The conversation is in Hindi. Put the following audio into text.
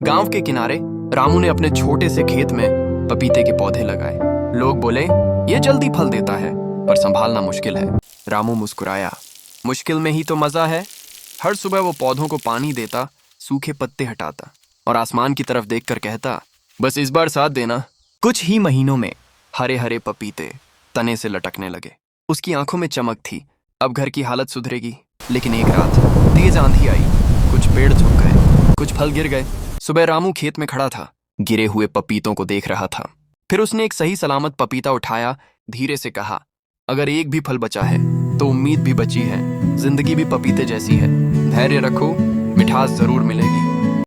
गांव के किनारे रामू ने अपने छोटे से खेत में पपीते के पौधे लगाए। लोग बोले, ये जल्दी फल देता है, पर संभालना मुश्किल है। रामू मुस्कुराया, मुश्किल में ही तो मजा है। हर सुबह वो पौधों को पानी देता, सूखे पत्ते हटाता और आसमान की तरफ देखकर कहता, बस इस बार साथ देना। कुछ ही महीनों में हरे हरे पपीते तने से लटकने लगे। उसकी आंखों में चमक थी, अब घर की हालत सुधरेगी। लेकिन एक रात तेज आंधी आई, कुछ पेड़ झुक गए, कुछ फल गिर गए। सुबह रामू खेत में खड़ा था, गिरे हुए पपीतों को देख रहा था। फिर उसने एक सही सलामत पपीता उठाया, धीरे से कहा, अगर एक भी फल बचा है तो उम्मीद भी बची है, जिंदगी भी पपीते जैसी है। धैर्य रखो, मिठास जरूर मिलेगी।